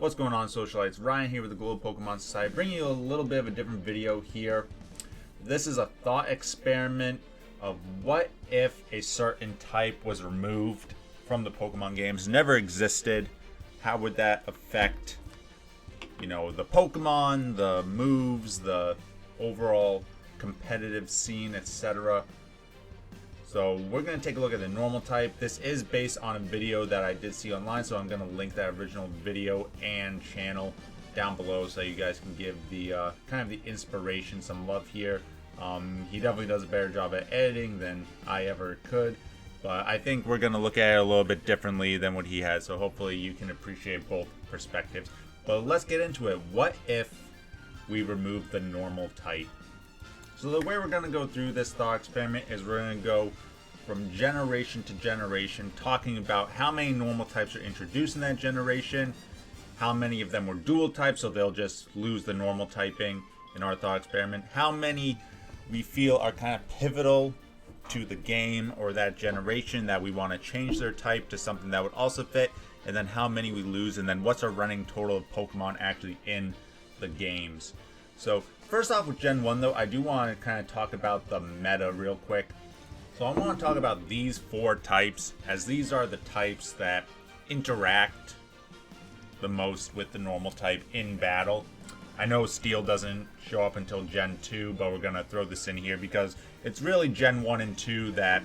What's going on, socialites? Ryan here with the Global Pokemon Society, bringing you a little bit of a different video here. This is a thought experiment of what if a certain type was removed from the Pokemon games, never existed. How would that affect, the Pokemon, the moves, the overall competitive scene, etc. So we're going to take a look at the normal type. This is based on a video that I did see online, so I'm going to link that original video and channel down below so you guys can give the kind of the inspiration some love here. He definitely does a better job at editing than I ever could, but I think we're going to look at it a little bit differently than what he had, so hopefully you can appreciate both perspectives. But let's get into it. What if we remove the normal type? So the way we're going to go through this thought experiment is we're going to go from generation to generation, talking about how many normal types are introduced in that generation, how many of them were dual types, so they'll just lose the normal typing in our thought experiment, how many we feel are kind of pivotal to the game or that generation that we want to change their type to something that would also fit, and then how many we lose, and then what's our running total of Pokemon actually in the games. So first off with Gen 1 though, I do want to kind of talk about the meta real quick. So I want to talk about these four types, as these are the types that interact the most with the normal type in battle. I know Steel doesn't show up until Gen 2, but we're going to throw this in here because it's really Gen 1 and 2 that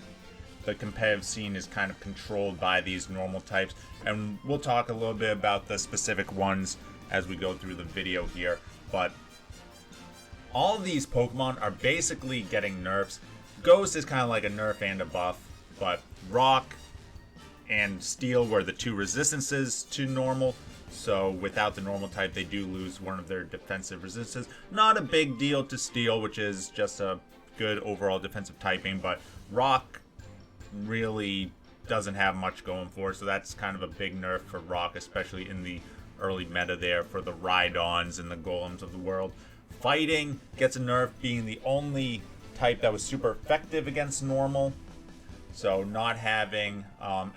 the competitive scene is kind of controlled by these normal types. And we'll talk a little bit about the specific ones as we go through the video here. But all these Pokemon are basically getting nerfs. Ghost is kind of like a nerf and a buff, but Rock and Steel were the two resistances to normal. So without the normal type, they do lose one of their defensive resistances. Not a big deal to Steel, which is just a good overall defensive typing, but Rock really doesn't have much going for it, so that's kind of a big nerf for Rock, especially in the early meta there for the Rhydons and the Golems of the world. Fighting gets a nerf, being the only type that was super effective against normal. So not having,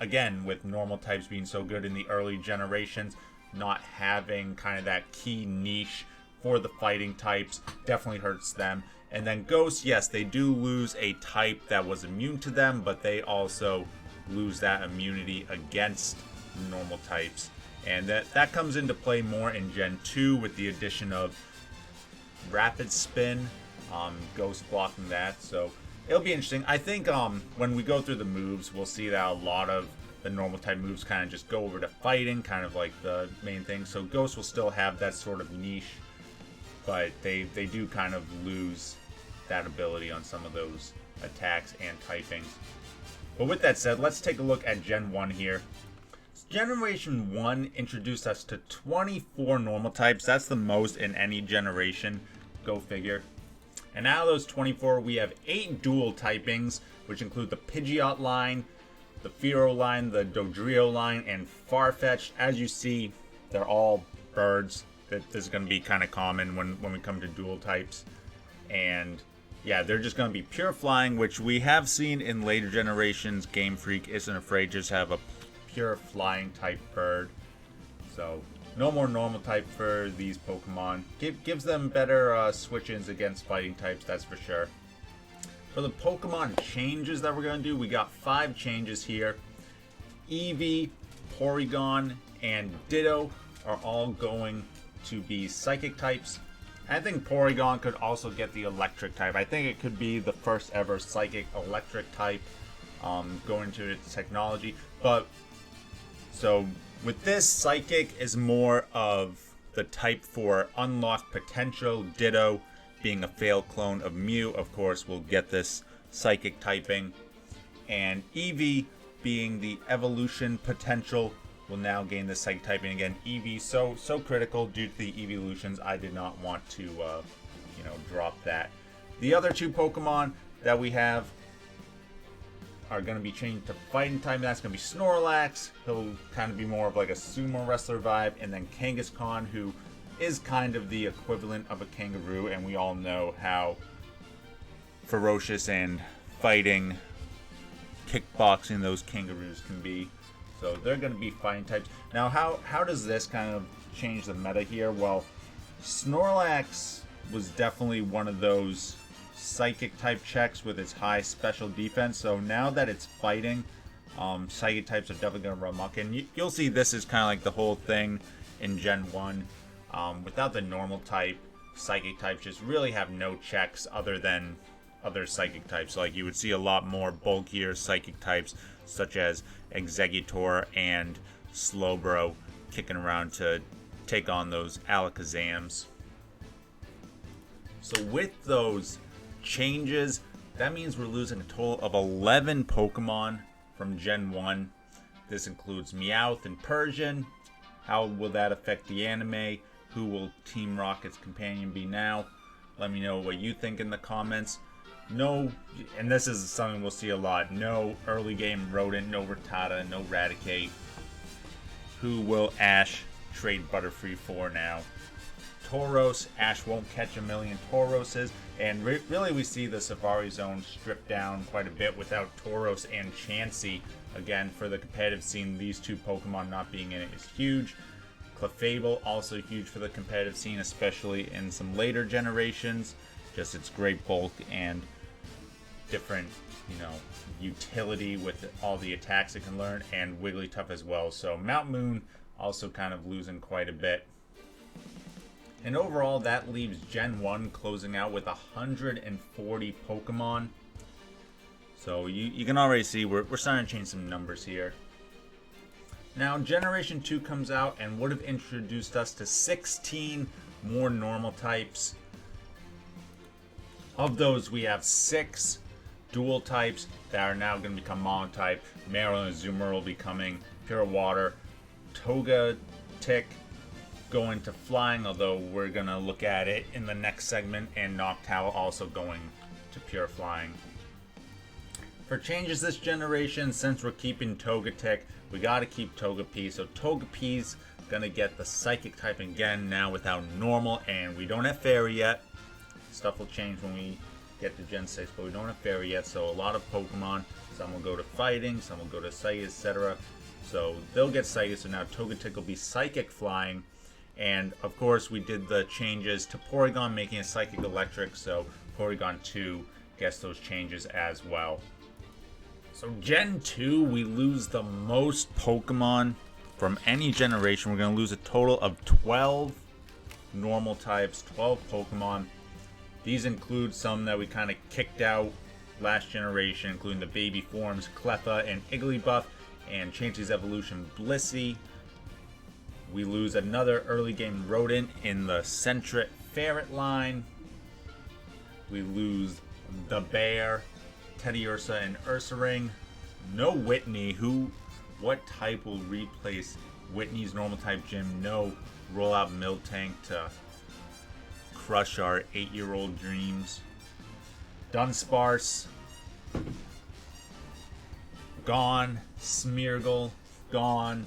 again, with normal types being so good in the early generations, not having kind of that key niche for the fighting types definitely hurts them. And then Ghosts, yes, they do lose a type that was immune to them, but they also lose that immunity against normal types. And that comes into play more in Gen 2 with the addition of Rapid Spin, Ghost blocking that. So it'll be interesting. I think when we go through the moves, we'll see that a lot of the normal type moves kind of just go over to fighting, kind of like the main thing. So Ghost will still have that sort of niche, but they do kind of lose that ability on some of those attacks and typings. But with that said, let's take a look at Gen 1 here. Generation 1 introduced us to 24 normal types. That's the most in any generation. Go figure. And out of those 24, we have 8 dual typings, which include the Pidgeot line, the Fearow line, the Dodrio line, and Farfetch'd. As you see, they're all birds. This is going to be kind of common when we come to dual types. And yeah, they're just going to be pure flying, which we have seen in later generations. Game Freak isn't afraid to just have a pure flying type bird. So no more normal type for these Pokemon. Gives them better switch-ins against fighting types, that's for sure. For the Pokemon changes that we're going to do, we got 5 changes here. Eevee, Porygon, and Ditto are all going to be psychic types. I think Porygon could also get the electric type. I think it could be the first ever psychic electric type going to its technology. But so with this, psychic is more of the type for unlocked potential. Ditto being a failed clone of Mew, of course, will get this psychic typing. And Eevee being the evolution potential will now gain the psychic typing again. Eevee so critical due to the evolutions. I did not want to drop that. The other 2 Pokemon that we have are going to be changed to fighting type. That's going to be Snorlax. He'll kind of be more of like a sumo wrestler vibe, and then Kangaskhan, who is kind of the equivalent of a kangaroo, and we all know how ferocious and fighting, kickboxing those kangaroos can be. So they're going to be fighting types. Now, how does this kind of change the meta here? Well, Snorlax was definitely one of those psychic type checks with its high special defense. So now that it's fighting, psychic types are definitely going to run amok. And you'll see this is kind of like the whole thing in Gen 1. Without the normal type, psychic types just really have no checks other than other psychic types. Like you would see a lot more bulkier psychic types such as Exeggutor and Slowbro kicking around to take on those Alakazams. So with those changes, that means we're losing a total of 11 Pokemon from Gen 1. This includes Meowth and Persian. How will that affect the anime? Who will Team Rocket's companion be now? Let me know what you think in the comments. No, and this is something we'll see a lot, no early game Rodent, no Rattata, no Raticate. Who will Ash trade Butterfree for now? Tauros. Ash won't catch a million Tauroses, and really we see the Safari Zone stripped down quite a bit without Tauros and Chansey. Again, for the competitive scene, these two Pokemon not being in it is huge. Clefable also huge for the competitive scene, especially in some later generations. Just its great bulk and different, utility with all the attacks it can learn, and Wigglytuff as well. So Mount Moon also kind of losing quite a bit. And overall, that leaves Gen 1 closing out with 140 Pokemon. So you can already see we're starting to change some numbers here. Now, Generation 2 comes out and would have introduced us to 16 more normal types. Of those, we have 6 dual types that are now going to become monotype. Marill and Azumarill will be coming. Pure Water. Togetic going to flying, although we're going to look at it in the next segment. And Noctowl also going to pure flying. For changes this generation, since we're keeping Togetic, we got to keep Togepi. So Togepi's going to get the Psychic type again, now without normal. And we don't have Fairy yet. Stuff will change when we get to Gen 6, but we don't have Fairy yet, so a lot of Pokemon, some will go to Fighting, some will go to Psychic, etc. So they'll get Psychic, so now Togetic will be Psychic Flying, and of course we did the changes to Porygon, making it Psychic Electric, so Porygon 2 gets those changes as well. So Gen 2, we lose the most Pokemon from any generation. We're going to lose a total of 12 normal types, 12 Pokemon. These include some that we kind of kicked out last generation, including the baby forms Cleffa and Igglybuff, and Chansey's evolution Blissey. We lose another early game Rodent in the Sentret Ferret line. We lose the Bear, Teddiursa, and Ursaring. No Whitney. What type will replace Whitney's normal type gym? No rollout Miltank to crush our 8-year-old dreams. Dunsparce gone. Smeargle gone.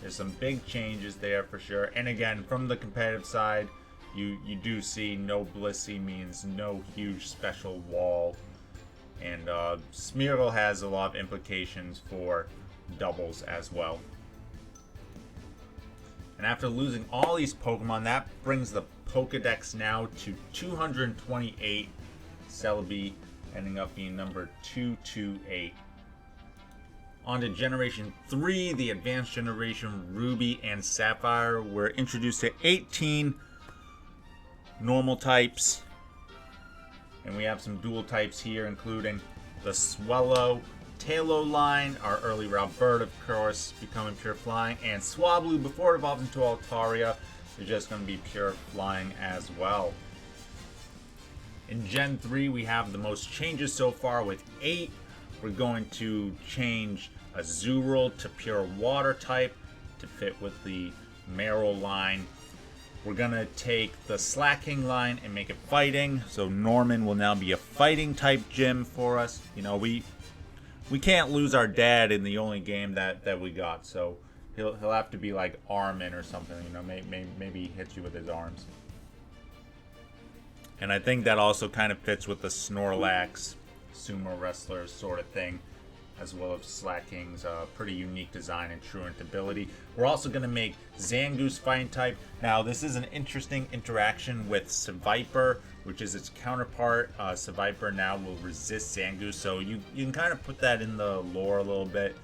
There's some big changes there for sure. And again, from the competitive side, you do see no Blissey means no huge special wall. And Smeargle has a lot of implications for doubles as well. And after losing all these Pokemon, that brings the Pokedex now to 228. Celebi ending up being number 228. On to Generation 3, the Advanced Generation Ruby and Sapphire. We're introduced to 18 normal types. And we have some dual types here, including the Swellow, Tailo line, our early route bird, of course, becoming pure flying, and Swablu, before it evolves into Altaria, is just going to be pure flying as well. In Gen 3, we have the most changes so far with 8. We're going to change Azurill to pure water type to fit with the Marill line. We're going to take the Slacking line and make it fighting, so Norman will now be a fighting type gym for us. We can't lose our dad in the only game that we got, so he'll have to be like Armin or something, maybe he hits you with his arms. And I think that also kind of fits with the Snorlax sumo wrestler sort of thing. as well as Slacking's pretty unique design and truant ability. We're also going to make Zangoose fighting type. Now, this is an interesting interaction with Seviper, which is its counterpart. Seviper now will resist Zangoose, so you can kind of put that in the lore a little bit.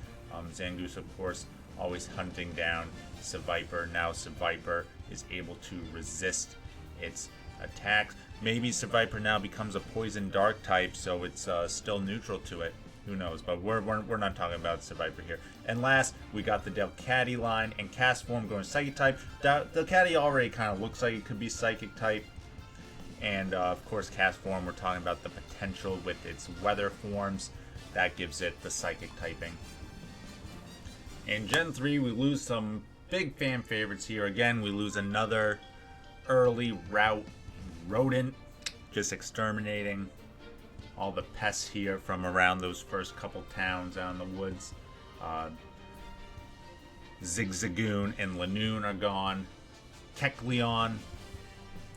Zangoose, of course, always hunting down Seviper. Now Seviper is able to resist its attacks. Maybe Seviper now becomes a poison dark type, so it's still neutral to it. Who knows? But we're not talking about Seviper here. And last, we got the Delcatty line and Cast Form going Psychic type. Delcatty already kind of looks like it could be Psychic type. And of course, Cast Form, we're talking about the potential with its weather forms. That gives it the Psychic typing. In Gen 3, we lose some big fan favorites here. Again, we lose another early route rodent, just exterminating all the pests here from around those first couple towns out in the woods. Zigzagoon and Lanoon are gone. Kecleon,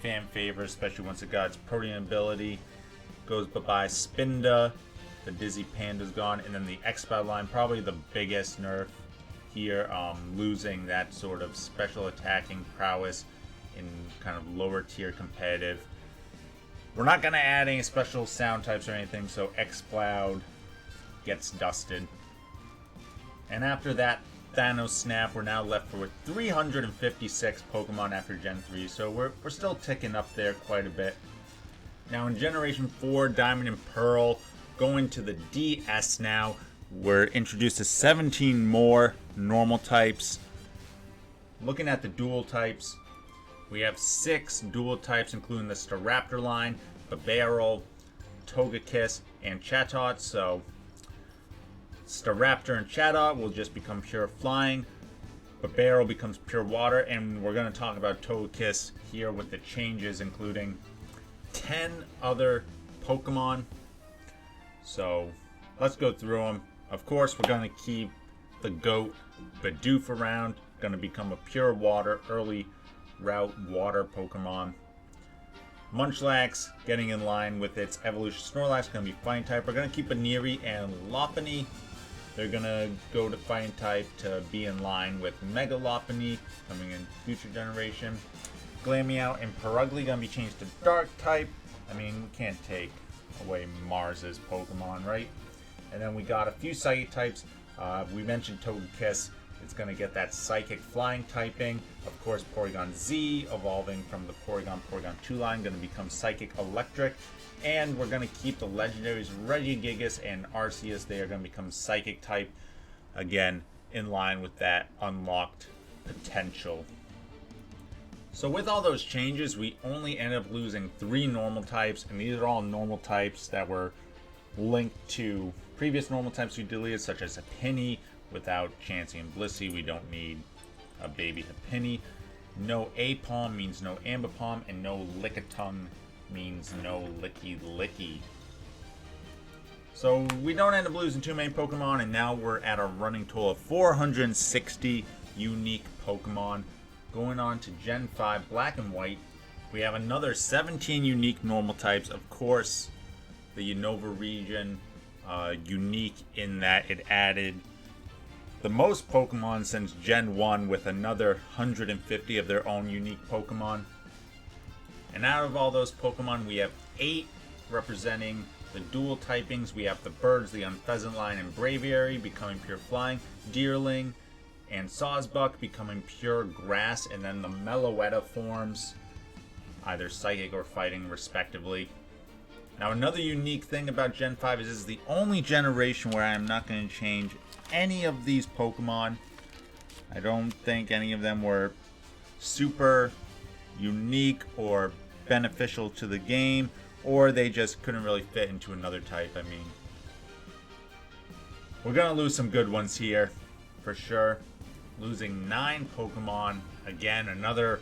fan favorite, especially once it got its protein ability, goes bye-bye. Spinda, the Dizzy Panda's gone, and then the X-Bow line, probably the biggest nerf here, losing that sort of special attacking prowess in kind of lower tier competitive. We're not going to add any special sound types or anything, so X-Cloud gets dusted. And after that Thanos snap, we're now left with 356 Pokemon after Gen 3, so we're still ticking up there quite a bit. Now in Generation 4, Diamond and Pearl, going to the DS now, we're introduced to 17 more normal types. Looking at the dual types, we have 6 dual types, including the Staraptor line, Babarrel, Togekiss, and Chatot. So Staraptor and Chatot will just become pure flying. Babarrel becomes pure water, and we're going to talk about Togekiss here with the changes, including 10 other Pokemon. So let's go through them. Of course, we're going to keep the GOAT Bidoof around, going to become a pure water, early route water Pokemon. Munchlax getting in line with its evolution. Snorlax going to be fighting type. We're going to keep Baniri and Lopunny. They're going to go to fighting type to be in line with Mega Lopunny coming in future generation. Glameow and Purugly going to be changed to dark type. I mean, we can't take away Mars's Pokemon, right? And then we got a few Psychic types. We mentioned Togekiss. It's going to get that Psychic flying typing. Of course, Porygon Z, evolving from the Porygon 2 line, going to become Psychic Electric. And we're going to keep the legendaries Regigigas and Arceus. They are going to become Psychic type. Again, in line with that unlocked potential. So with all those changes, we only ended up losing 3 normal types. And these are all normal types that were linked to previous normal types we deleted, such as Happiny. Without Chansey and Blissey, we don't need a baby Happiny. No Apalm means no Ambipom, and no Lickitung means no Licky Licky. So we don't end up losing too many Pokemon, and now we're at a running total of 460 unique Pokemon. Going on to Gen 5 Black and White, we have another 17 unique normal types. Of course, the Unova region, unique in that it added the most Pokemon since Gen 1 with another 150 of their own unique Pokemon. And out of all those Pokemon, we have 8 representing the dual typings. We have the birds, the Unpheasant line, and Braviary becoming pure flying, Deerling and Sawsbuck becoming pure grass, and then the Meloetta forms, either psychic or fighting respectively. Now another unique thing about Gen 5 is this is the only generation where I am not going to change any of these Pokemon. I don't think any of them were super unique or beneficial to the game, or they just couldn't really fit into another type. I mean, we're going to lose some good ones here, for sure. Losing 9 Pokemon. Again, another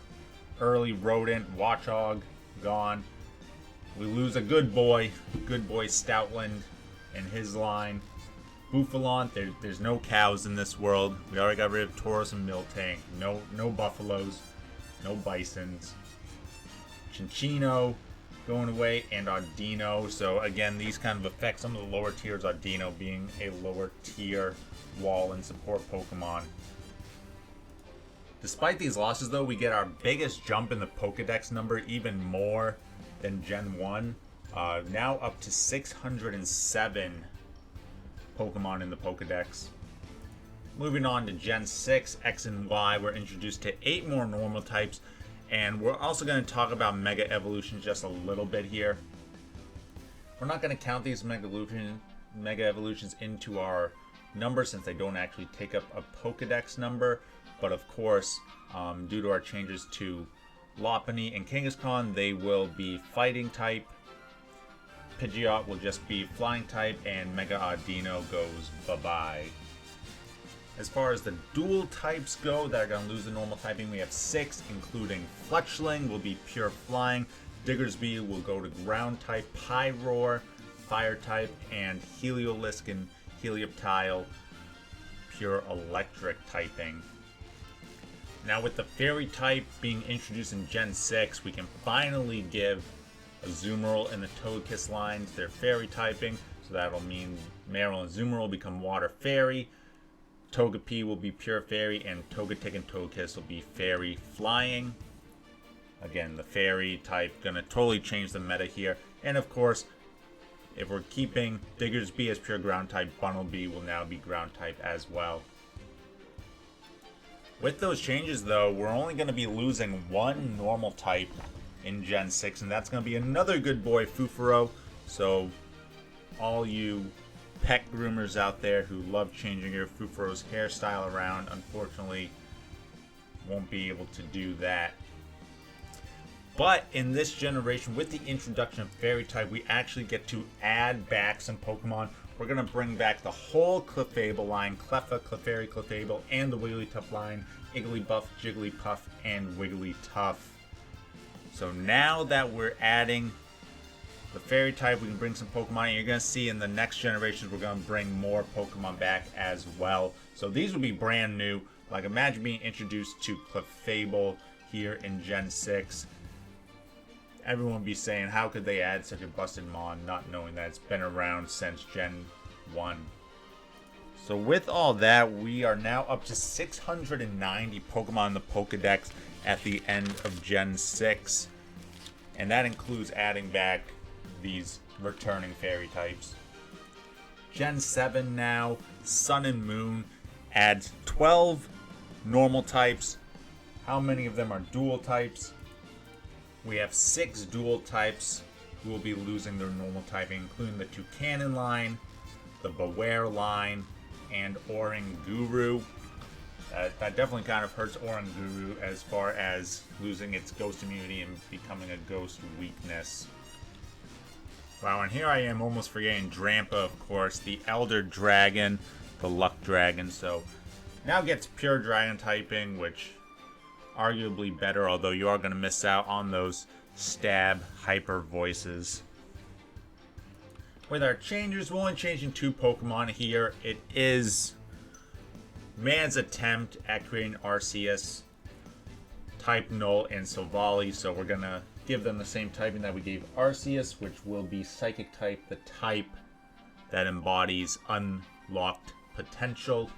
early rodent, Watchog, gone. We lose a good boy Stoutland and his line. Buffalant, there's no cows in this world. We already got rid of Tauros and Miltank. No buffaloes, no bisons. Cinccino, going away, and Audino. So again, these kind of affect some of the lower tiers, Audino being a lower tier wall and support Pokemon. Despite these losses though, we get our biggest jump in the Pokedex number, even more than Gen 1. Now up to 607 Pokemon in the Pokedex. Moving on to Gen 6, X and Y, we're introduced to 8 more normal types, and we're also going to talk about Mega Evolutions just a little bit here. We're not going to count these Mega Evolutions into our number since they don't actually take up a Pokedex number, but of course, due to our changes to Lopunny and Kangaskhan, they will be fighting type. Pidgeot will just be flying type, and Mega Audino goes bye-bye. As far as the dual types go that are going to lose the normal typing, we have 6, including Fletchling will be pure flying, Diggersby will go to ground type, Pyroar, fire type, and Heliolisk and Helioptile, pure electric typing. Now with the Fairy type being introduced in Gen 6, we can finally give Azumarill and the Togekiss lines their Fairy typing, so that'll mean Marill and Azumarill will become Water Fairy. Togepi will be pure fairy, and Togetic and Togekiss will be fairy flying. Again, the fairy type gonna totally change the meta here. And of course, if we're keeping Diggersby as pure ground type, Bunnelby will now be ground type as well. With those changes though, we're only gonna be losing one normal type in Gen 6, and that's gonna be another good boy, Fufaro. So all you pet groomers out there who love changing your Fufaro's hairstyle around, unfortunately won't be able to do that. But in this generation, with the introduction of Fairy type, we actually get to add back some Pokemon. We're going to bring back the whole Clefable line, Cleffa, Clefairy, Clefable, and the Wigglytuff line, Igglybuff, Jigglypuff, and Wigglytuff. So now that we're adding the Fairy type, we can bring some Pokemon, and you're going to see in the next generations we're going to bring more Pokemon back as well. So these will be brand new. Like, imagine being introduced to Clefable here in Gen 6. Everyone would be saying, how could they add such a busted Mon, not knowing that it's been around since Gen 1. So with all that, we are now up to 690 Pokemon in the Pokedex at the end of Gen 6. And that includes adding back these returning Fairy types. Gen 7 now, Sun and Moon, adds 12 normal types. How many of them are dual types? We have 6 dual types who will be losing their normal typing, including the Toucanon line, the Beware line, and Oranguru. That definitely kind of hurts Oranguru as far as losing its ghost immunity and becoming a ghost weakness. Wow, and here I am almost forgetting Drampa, of course, the Elder Dragon, the Luck Dragon. So now gets pure Dragon typing, which arguably better, although you are going to miss out on those stab hyper voices. With our changes, we're only changing 2 Pokemon here. It is man's attempt at creating Arceus, type Null, and Silvally, so we're going to give them the same typing that we gave Arceus, which will be Psychic type, the type that embodies unlocked potential.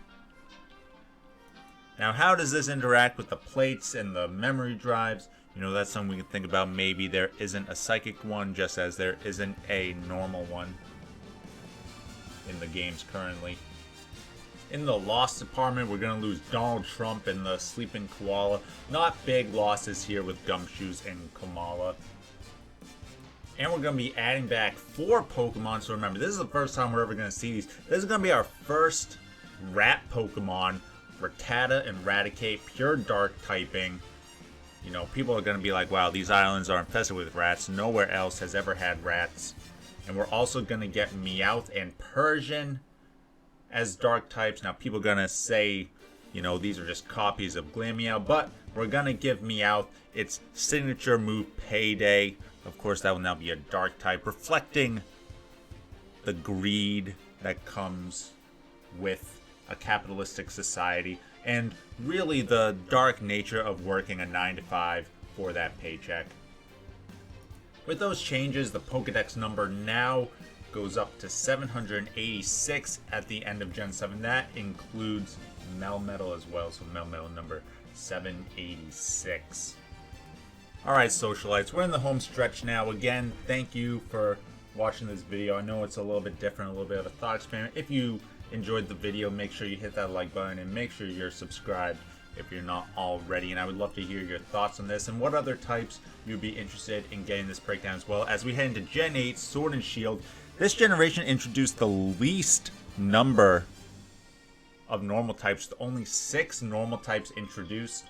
Now, how does this interact with the plates and the memory drives? You know, that's something we can think about. Maybe there isn't a Psychic one, just as there isn't a normal one in the games currently. In the loss department, we're going to lose Donald Trump and the Sleeping Koala. Not big losses here with Gumshoes and Kamala. And we're going to be adding back 4 Pokemon. So remember, this is the first time we're ever going to see these. This is going to be our first rat Pokemon. Rattata and Raticate, pure dark typing. You know, people are going to be like, wow, these islands are infested with rats. Nowhere else has ever had rats. And we're also going to get Meowth and Persian as dark types. Now, people are going to say, you know, these are just copies of Glameow, but we're going to give Meowth its signature move, Payday. Of course, that will now be a dark type, reflecting the greed that comes with a capitalistic society, and really the dark nature of working a 9 to 5 for that paycheck. With those changes, the Pokedex number now goes up to 786 at the end of Gen 7. That includes Melmetal as well, so Melmetal number 786. Alright, socialites, we're in the home stretch now. Again, thank you for watching this video. I know it's a little bit different, a little bit of a thought experiment. If you enjoyed the video, make sure you hit that like button and make sure you're subscribed if you're not already. And I would love to hear your thoughts on this and what other types you'd be interested in getting this breakdown as well. As we head into Gen 8, Sword and Shield, this generation introduced the least number of normal types, only 6 normal types introduced.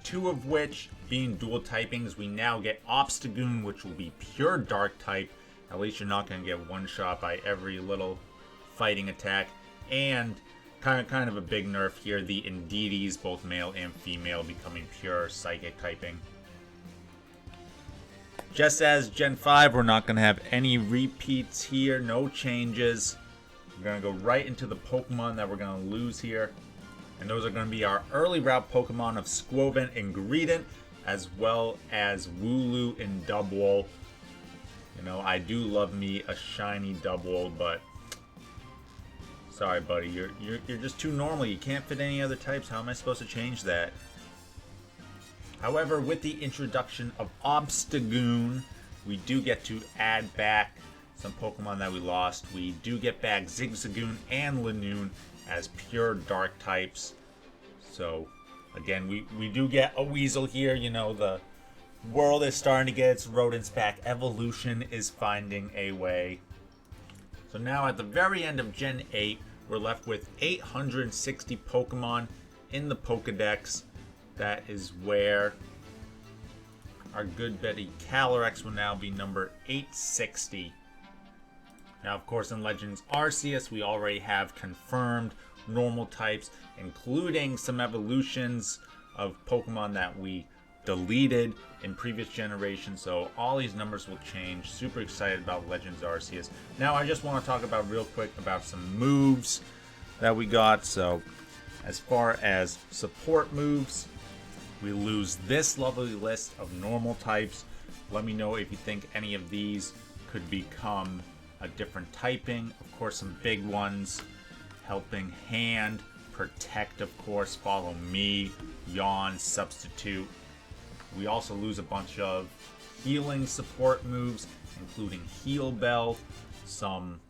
2 of which being dual typings. We now get Obstagoon, which will be pure dark type. At least you're not going to get one shot by every little fighting attack. And kind of a big nerf here, the Indeedys, both male and female, becoming pure psychic typing. Just as Gen 5, we're not going to have any repeats here, no changes. We're going to go right into the Pokemon that we're going to lose here. And those are going to be our early route Pokemon of Squovent and Greedent, as well as Wooloo and Dubwool. You know, I do love me a shiny Dubwool, but sorry, buddy, you're just too normal. You can't fit any other types. How am I supposed to change that? However, with the introduction of Obstagoon, we do get to add back some Pokemon that we lost. We do get back Zigzagoon and Lanoon as pure dark types. So again, we do get a Weasel here. You know, the world is starting to get its rodents back. Evolution is finding a way. So now at the very end of Gen 8, we're left with 860 Pokemon in the Pokedex. That is where our good buddy Calyrex will now be number 860. Now, of course, in Legends Arceus, we already have confirmed normal types, including some evolutions of Pokemon that we deleted in previous generations. So all these numbers will change. Super excited about Legends Arceus. Now, I just want to talk about real quick about some moves that we got. So as far as support moves, we lose this lovely list of normal types. Let me know if you think any of these could become a different typing. Of course, some big ones: Helping Hand, Protect, of course, Follow Me, Yawn, Substitute. We also lose a bunch of healing support moves, including Heal Bell, some,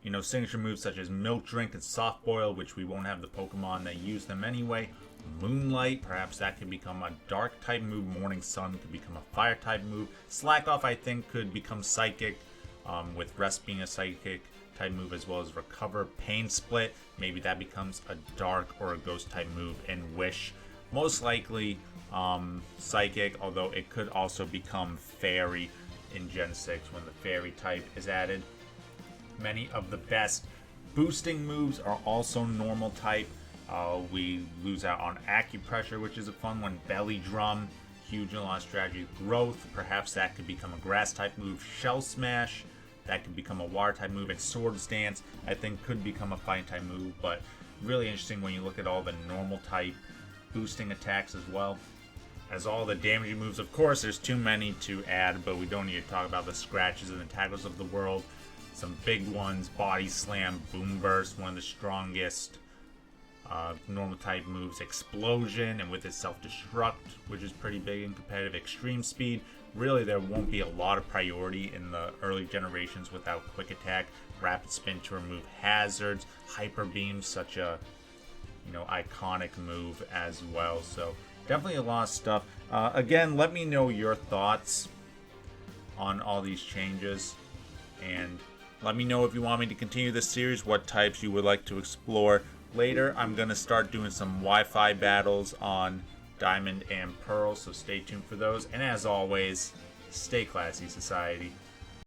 you know, signature moves such as Milk Drink and Soft Boil, which we won't have the Pokemon that use them anyway. Moonlight, perhaps that could become a dark type move. Morning Sun could become a fire type move. Slack Off, I think, could become psychic, with Rest being a psychic type move, as well as Recover. Pain Split, maybe that becomes a dark or a ghost type move. And Wish, most likely psychic, although it could also become fairy in Gen 6 when the fairy type is added. Many of the best boosting moves are also normal type. We lose out on Acupressure, which is a fun one. Belly Drum, huge in a lot of strategy. Growth, perhaps that could become a grass type move. Shell Smash, that could become a water type move. And Swords Dance, I think, could become a fighting type move. But really interesting when you look at all the normal type boosting attacks as well as all the damaging moves. Of course, there's too many to add, but we don't need to talk about the Scratches and the Tackles of the world. Some big ones: Body Slam, Boom Burst, one of the strongest normal type moves. Explosion, and with its Self-Destruct, which is pretty big in competitive. Extreme Speed, really there won't be a lot of priority in the early generations without Quick Attack. Rapid Spin to remove hazards. Hyper Beam, such a, you know, iconic move as well. So definitely a lot of stuff. Again, let me know your thoughts on all these changes, and let me know if you want me to continue this series, what types you would like to explore. Later, I'm going to start doing some Wi-Fi battles on Diamond and Pearl, so stay tuned for those. And as always, stay classy, society.